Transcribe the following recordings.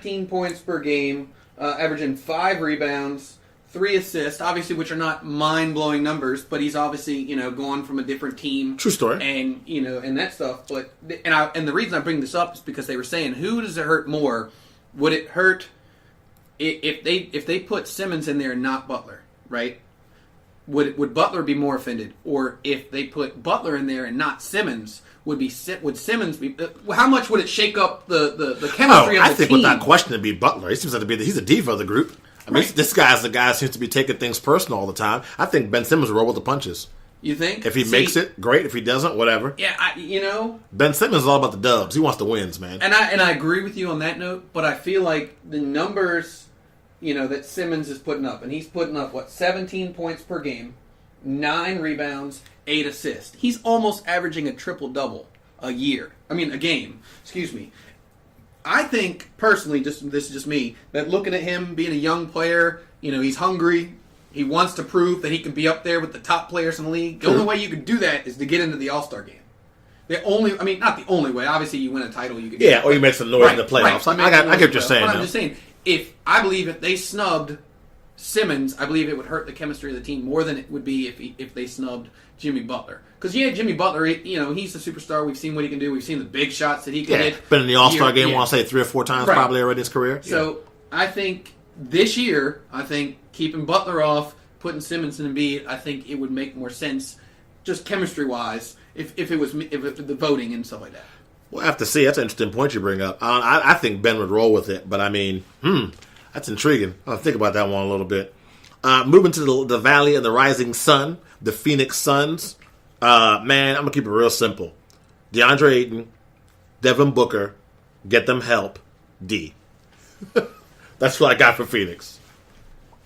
19 points per game, averaging 5 rebounds, 3 assists, obviously, which are not mind-blowing numbers, but he's obviously, going from a different team. True story. And, and that stuff. But and the reason I bring this up is because they were saying, who does it hurt more? Would it hurt if they put Simmons in there and not Butler, right? Would Butler be more offended? Or if they put Butler in there and not Simmons, would Simmons be... how much would it shake up the chemistry of the team? I think without question it'd be Butler. He seems like he's a diva of the group. I mean, this guy's the guy who seems to be taking things personal all the time. I think Ben Simmons will roll with the punches. You think? If he makes it, great. If he doesn't, whatever. Yeah, Ben Simmons is all about the dubs. He wants the wins, man. And I agree with you on that note, but I feel like the numbers, that Simmons is putting up, and he's putting up, 17 points per game, 9 rebounds, 8 assists. He's almost averaging a triple-double a game. Excuse me. I think, personally, this is just me, that looking at him being a young player, he's hungry. He wants to prove that he can be up there with the top players in the league. The only way you can do that is to get into the All-Star game. Not the only way. Obviously, you win a title, you can or you make some noise in the playoffs. Right. I get what you're saying. But I'm just saying, I believe if they snubbed Simmons, I believe it would hurt the chemistry of the team more than it would be if they snubbed Jimmy Butler. Because, Jimmy Butler, he's a superstar. We've seen what he can do. We've seen the big shots that he can hit. Been in the All-Star game, I want to say 3 or 4 times probably already in his career. So, I think this year, keeping Butler off, putting Simmons in Embiid, I think it would make more sense, just chemistry-wise, if it was the voting and stuff like that. We'll have to see. That's an interesting point you bring up. I think Ben would roll with it, but that's intriguing. I'll think about that one a little bit. Moving to the Valley of the Rising Sun, the Phoenix Suns. Man, I'm going to keep it real simple. DeAndre Ayton, Devin Booker, get them help, D. That's what I got for Phoenix.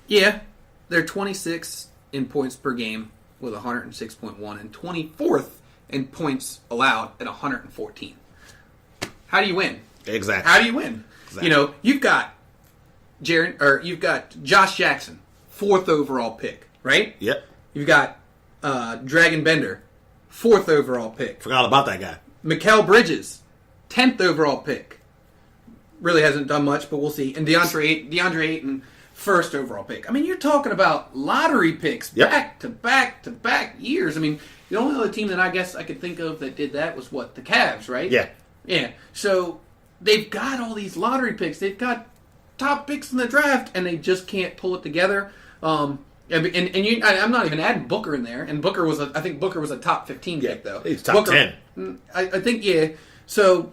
Yeah, they're 26 in points per game with 106.1 and 24th in points allowed at 114. How do you win? Exactly. How do you win? Exactly. You've got you've got Josh Jackson, 4th overall pick, right? Yep. You've got Dragon Bender, 4th overall pick. Forgot about that guy. Mikal Bridges, 10th overall pick. Really hasn't done much, but we'll see. And DeAndre Ayton, 1st overall pick. I mean, you're talking about lottery picks back to back to back years. I mean, the only other team that I guess I could think of that did that was the Cavs, right? Yeah. Yeah. So they've got all these lottery picks. They've got top picks in the draft, and they just can't pull it together. I'm not even adding Booker in there. And I think Booker was a top 15 pick, though. He's top 10. I think, yeah. So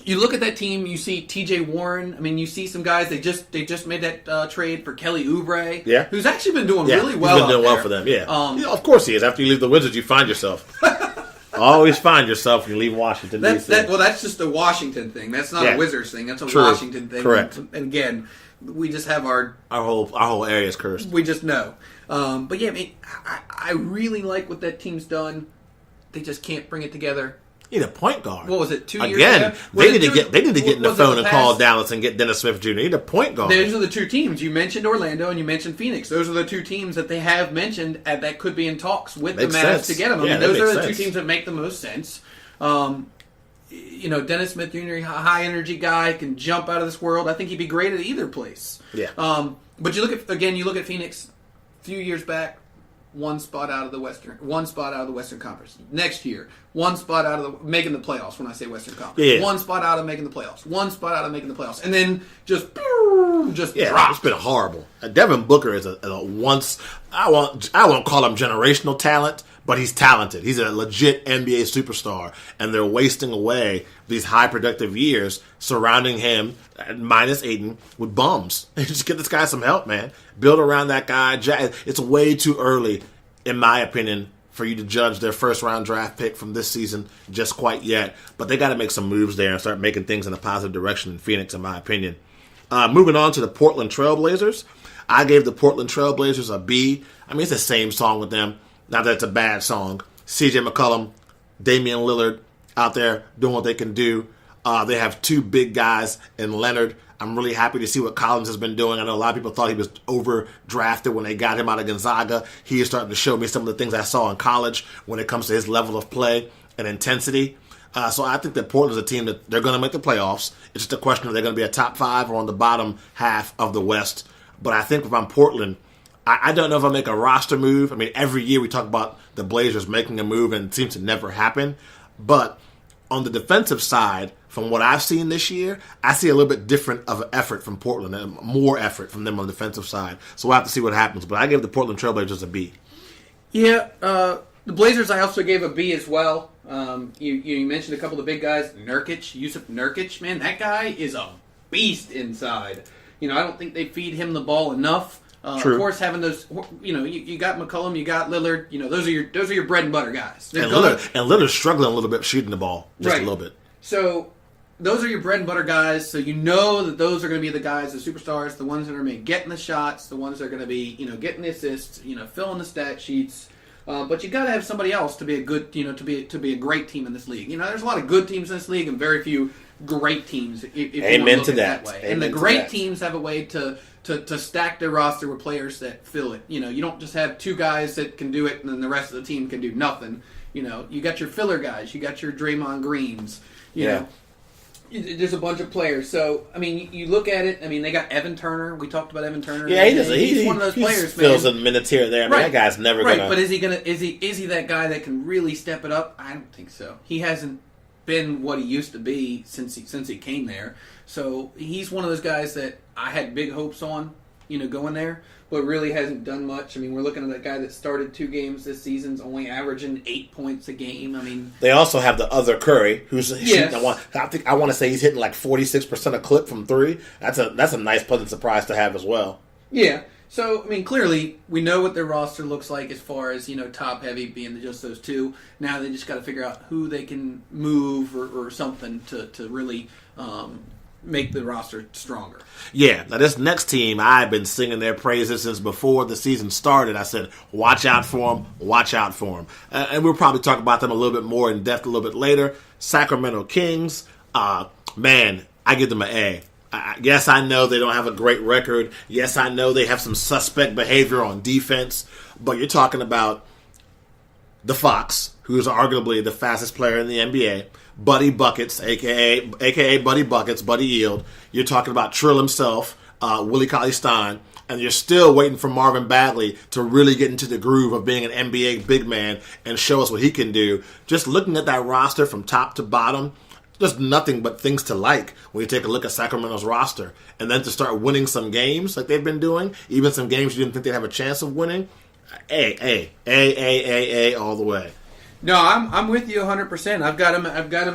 you look at that team, you see T.J. Warren. I mean, you see some guys. They just made that trade for Kelly Oubre, who's actually been doing really well. He's been doing well for them. Yeah. Of course he is. After you leave the Wizards, you find yourself. Always find yourself when you leave Washington, D.C. That's just a Washington thing. That's not a Wizards thing. That's a Washington thing. Correct. And again, we just have our whole area is cursed. We just know. But yeah, I mean, I really like what that team's done. They just can't bring it together. Need a point guard. What was it? 2 years Again, ago? they need to get in the phone and call Dallas and get Dennis Smith Jr. Need a point guard. Those are the 2 teams. You mentioned Orlando and you mentioned Phoenix. Those are the 2 teams that they have mentioned that could be in talks with the Mavs to get them. I mean, those are the 2 teams that make the most sense. Dennis Smith Jr., high energy guy, can jump out of this world. I think he'd be great at either place. Yeah. But you look at Phoenix a few years back. One spot out of the Western Conference. Next year, one spot out of making the playoffs. When I say Western Conference, one spot out of making the playoffs. One spot out of making the playoffs, and then just drop. It's been horrible. Devin Booker is a once I won't call him generational talent, but he's talented. He's a legit NBA superstar, and they're wasting away these high productive years surrounding him, minus Ayton, with bums. Just get this guy some help, man. Build around that guy. It's way too early, in my opinion, for you to judge their first-round draft pick from this season just quite yet. But they got to make some moves there and start making things in a positive direction in Phoenix, in my opinion. Moving on to the Portland Trailblazers. I gave the Portland Trailblazers a B. I mean, it's the same song with them. Not that it's a bad song. C.J. McCollum, Damian Lillard out there doing what they can do. They have 2 big guys in Leonard. I'm really happy to see what Collins has been doing. I know a lot of people thought he was overdrafted when they got him out of Gonzaga. He is starting to show me some of the things I saw in college when it comes to his level of play and intensity. So I think that Portland's a team that they're going to make the playoffs. It's just a question of they're going to be a top 5 or on the bottom half of the West. But I think if I'm Portland, I don't know if I'll make a roster move. I mean, every year we talk about the Blazers making a move, and it seems to never happen. But on the defensive side, from what I've seen this year, I see a little bit different of an effort from Portland and more effort from them on the defensive side. So we'll have to see what happens. But I give the Portland Trailblazers a B. Yeah, the Blazers I also gave a B as well. You mentioned a couple of the big guys. Yusuf Nurkic, man, that guy is a beast inside. I don't think they feed him the ball enough. True. Of course, having those, you got McCollum, you got Lillard. Those are your bread and butter guys. Lillard's struggling a little bit shooting the ball, just a little bit. So those are your bread and butter guys. So you know that those are going to be the guys, the superstars, the ones that are getting the shots, the ones that are going to be getting the assists, filling the stat sheets. But you got to have somebody else to be a good, to be a great team in this league. There's a lot of good teams in this league and very few great teams. If you want to look at it that way. And the great teams have a way to stack their roster with players that fill it. You don't just have 2 guys that can do it and then the rest of the team can do nothing. You got your filler guys. You got your Draymond Greens. You know, there's a bunch of players. So, you look at it. They got Evan Turner. We talked about Evan Turner. Yeah, he's one of those players, man. Fills in minutes here and there. That guy's never going to... Right, but is he that guy that can really step it up? I don't think so. He hasn't been what he used to be since he came there. So he's one of those guys that I had big hopes on, going there, but really hasn't done much. We're looking at that guy that started 2 games this season's only averaging 8 points a game. They also have the other Curry, who's shooting. I want to say he's hitting like 46% a clip from 3. That's a nice, pleasant surprise to have as well. Yeah. So, clearly, we know what their roster looks like as far as, top-heavy being just those 2. Now they just got to figure out who they can move or something to really make the roster stronger. Yeah. Now, this next team, I've been singing their praises since before the season started. I said, watch out for them, watch out for them. And we'll probably talk about them a little bit more in depth a little bit later. Sacramento Kings, man, I give them an A. Yes, I know they don't have a great record. Yes, I know they have some suspect behavior on defense. But you're talking about the Fox, who is arguably the fastest player in the NBA. Buddy Buckets, a.k.a. Buddy Buckets, Buddy Yield. You're talking about Trill himself, Willie Cauley-Stein. And you're still waiting for Marvin Bagley to really get into the groove of being an NBA big man and show us what he can do. Just looking at that roster from top to bottom, there's nothing but things to like when you take a look at Sacramento's roster. And then to start winning some games like they've been doing, even some games you didn't think they'd have a chance of winning, A all the way. No, I'm with you 100%. I've got him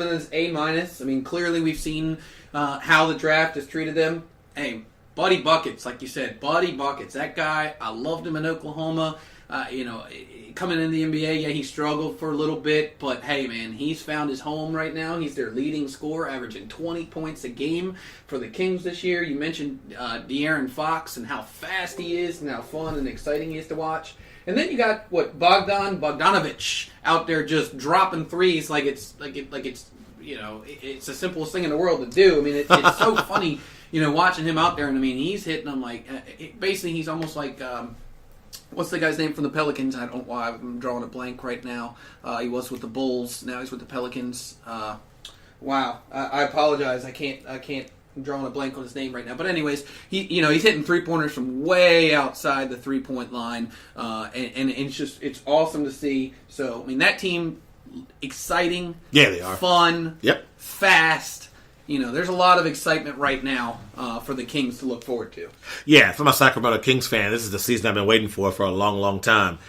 in this A-. Clearly we've seen how the draft has treated them. Hey, Buddy Buckets, like you said, Buddy Buckets. That guy, I loved him in Oklahoma. Coming into the NBA, he struggled for a little bit, but hey, man, he's found his home right now. He's their leading scorer, averaging 20 points a game for the Kings this year. You mentioned De'Aaron Fox and how fast he is and how fun and exciting he is to watch. And then you got Bogdanovic out there just dropping threes it's the simplest thing in the world to do. It's so funny, watching him out there, and he's hitting them basically he's almost like. What's the guy's name from the Pelicans? I don't know why I'm drawing a blank right now. He was with the Bulls. Now he's with the Pelicans. Wow. I apologize. I can't. I'm drawing a blank on his name right now. But anyways, he's hitting 3-pointers from way outside the 3-point line, and it's awesome to see. So that team, exciting. Yeah, they are fun. Yep. Fast. There's a lot of excitement right now for the Kings to look forward to. Yeah, if I'm a Sacramento Kings fan, this is the season I've been waiting for a long, long time.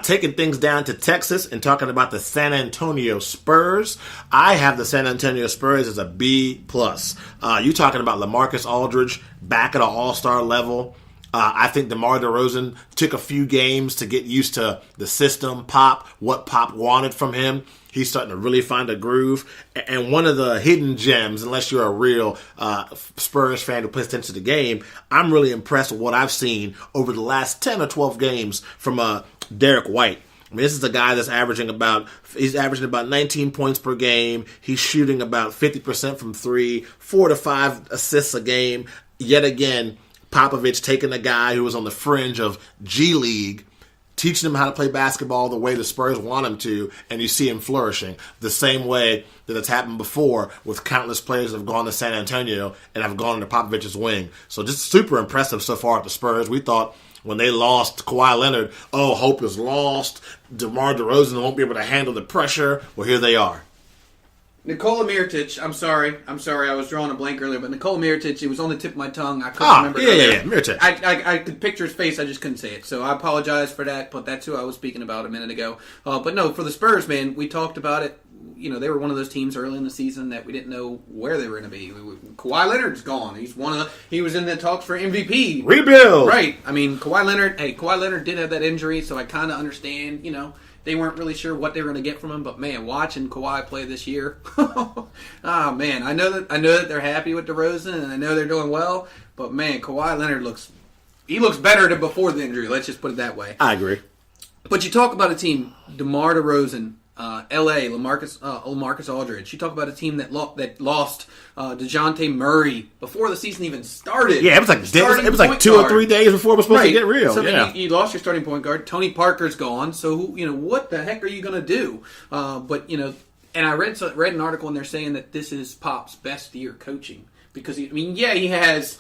Taking things down to Texas and talking about the San Antonio Spurs, I have the San Antonio Spurs as a B+. You talking about LaMarcus Aldridge back at an all-star level. I think DeMar DeRozan took a few games to get used to the system, what Pop wanted from him. He's starting to really find a groove. And one of the hidden gems, unless you're a real Spurs fan who pays attention to the game, I'm really impressed with what I've seen over the last 10 or 12 games from Derek White. This is a guy that's averaging about 19 points per game. He's shooting about 50% from 3, 4 to 5 assists a game. Yet again, Popovich taking a guy who was on the fringe of G League teaching him how to play basketball the way the Spurs want him to, and you see him flourishing the same way that it's happened before with countless players that have gone to San Antonio and have gone into Popovich's wing. So just super impressive so far at the Spurs. We thought when they lost Kawhi Leonard, hope is lost. DeMar DeRozan won't be able to handle the pressure. Well, here they are. Nikola Mirotic, I'm sorry, I was drawing a blank earlier, but Nikola Mirotic, it was on the tip of my tongue. I couldn't remember. Yeah, Mirotic. I could picture his face, I just couldn't say it. So I apologize for that, but that's who I was speaking about a minute ago. But no, for the Spurs, man, we talked about it. They were one of those teams early in the season that we didn't know where they were going to be. Kawhi Leonard's gone. He was in the talks for MVP. Rebuild. Right. I mean, Kawhi Leonard did have that injury, so I kind of understand, they weren't really sure what they were going to get from him, but man, watching Kawhi play this year, man, I know that they're happy with DeRozan, and I know they're doing well, but man, Kawhi Leonard looks better than before the injury. Let's just put it that way. I agree. But you talk about a team, DeMar DeRozan, L.A., LaMarcus Aldridge. You talk about a team that lost DeJounte Murray before the season even started. Yeah, it was like 2 or 3 days before it was supposed to get real. So you lost your starting point guard. Tony Parker's gone. So what the heck are you going to do? And I read an article and they're saying that this is Pop's best year coaching because he has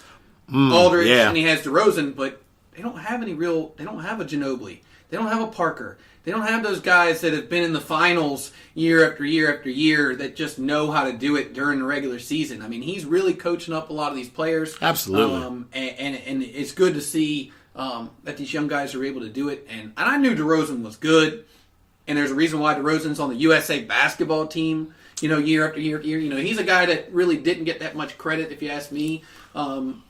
Aldridge and he has DeRozan, but they don't have they don't have a Ginobili. They don't have a Parker. They don't have those guys that have been in the finals year after year after year that just know how to do it during the regular season. I mean, he's really coaching up a lot of these players. Absolutely. And it's good to see that these young guys are able to do it. And I knew DeRozan was good. And there's a reason why DeRozan's on the USA basketball team, year after year after year. He's a guy that really didn't get that much credit, if you ask me, in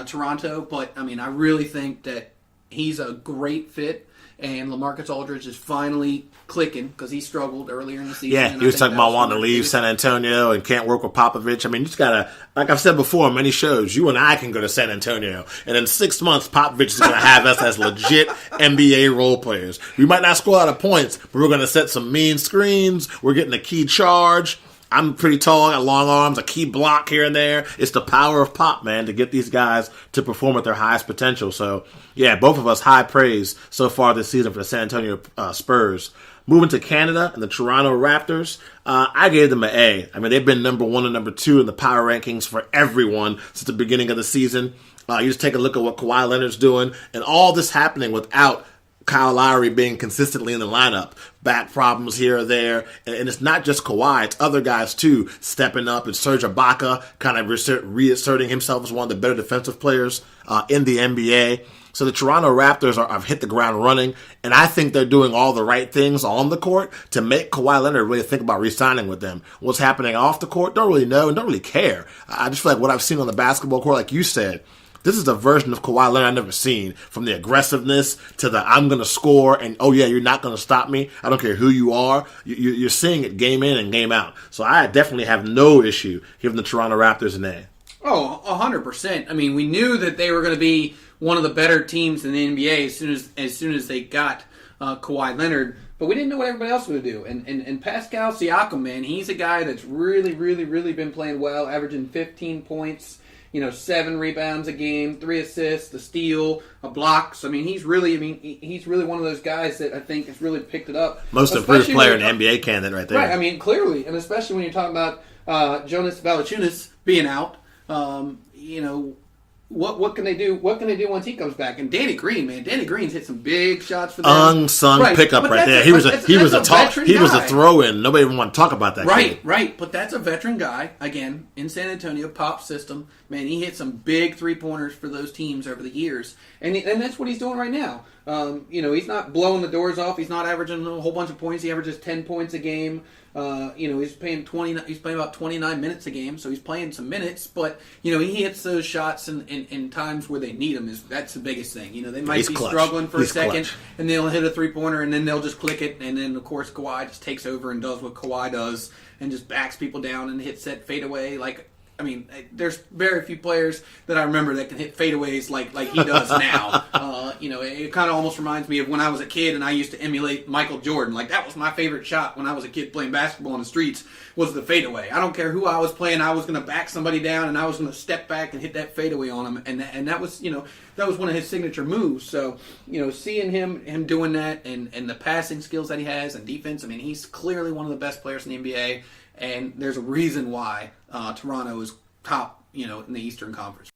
Toronto. But, I mean, I really think that he's a great fit. And LaMarcus Aldridge is finally clicking because he struggled earlier in the season. Yeah, he was talking about wanting to leave San Antonio and can't work with Popovich. I mean, you just got to, like I've said before on many shows, you and I can go to San Antonio. And in 6 months, Popovich is going to have us as legit NBA role players. We might not score a lot of points, but we're going to set some mean screens. We're getting a key charge. I'm pretty tall, got long arms, a key block here and there. It's the power of Pop, man, to get these guys to perform at their highest potential. So, yeah, both of us high praise so far this season for the San Antonio Spurs. Moving to Canada and the Toronto Raptors, I gave them an A. I mean, they've been number 1 and number 2 in the power rankings for everyone since the beginning of the season. You just take a look at what Kawhi Leonard's doing, and all this happening without Kyle Lowry being consistently in the lineup. Back problems here or there. And it's not just Kawhi, it's other guys too stepping up. And Serge Ibaka kind of reasserting himself as one of the better defensive players in the NBA. So the Toronto Raptors have hit the ground running, and I think they're doing all the right things on the court to make Kawhi Leonard really think about re-signing with them. What's happening off the court, don't really know and don't really care. I just feel like what I've seen on the basketball court, like you said, this is a version of Kawhi Leonard I've never seen. From the aggressiveness to the I'm going to score and, oh, yeah, you're not going to stop me. I don't care who you are. You're seeing it game in and game out. So I definitely have no issue giving the Toronto Raptors an A. Oh, 100%. I mean, we knew that they were going to be one of the better teams in the NBA as soon as they got Kawhi Leonard. But we didn't know what everybody else would do. And Pascal Siakam, man, he's a guy that's really, really, really been playing well, averaging 15 points. 7 rebounds a game, 3 assists, a steal, a block. So, he's really one of those guys that I think has really picked it up. Most improved player in the NBA candidate right there. Right, clearly. And especially when you're talking about Jonas Valanciunas being out, what can they do? What can they do once he comes back? And Danny Green, man, Danny Green's hit some big shots for them. Unsung pickup right there. He was a throw-in. Nobody even want to talk about that. Right. But that's a veteran guy. Again, in San Antonio, Pop system. Man, he hit some big 3-pointers for those teams over the years, and that's what he's doing right now. He's not blowing the doors off. He's not averaging a whole bunch of points. He averages 10 points a game. He's playing about 29 minutes a game, so he's playing some minutes. But he hits those shots in times where they need him. That's the biggest thing. They might be struggling for a second, and they'll hit a 3-pointer, and then they'll just click it, and then of course Kawhi just takes over and does what Kawhi does, and just backs people down and hits that fadeaway like I mean, there's very few players that I remember that can hit fadeaways like he does now. It kind of almost reminds me of when I was a kid and I used to emulate Michael Jordan. Like, that was my favorite shot when I was a kid playing basketball on the streets, was the fadeaway. I don't care who I was playing, I was going to back somebody down and I was going to step back and hit that fadeaway on him. And that was, that was one of his signature moves. So, seeing him doing that and the passing skills that he has and defense, I mean, he's clearly one of the best players in the NBA. And there's a reason why Toronto is top, in the Eastern Conference.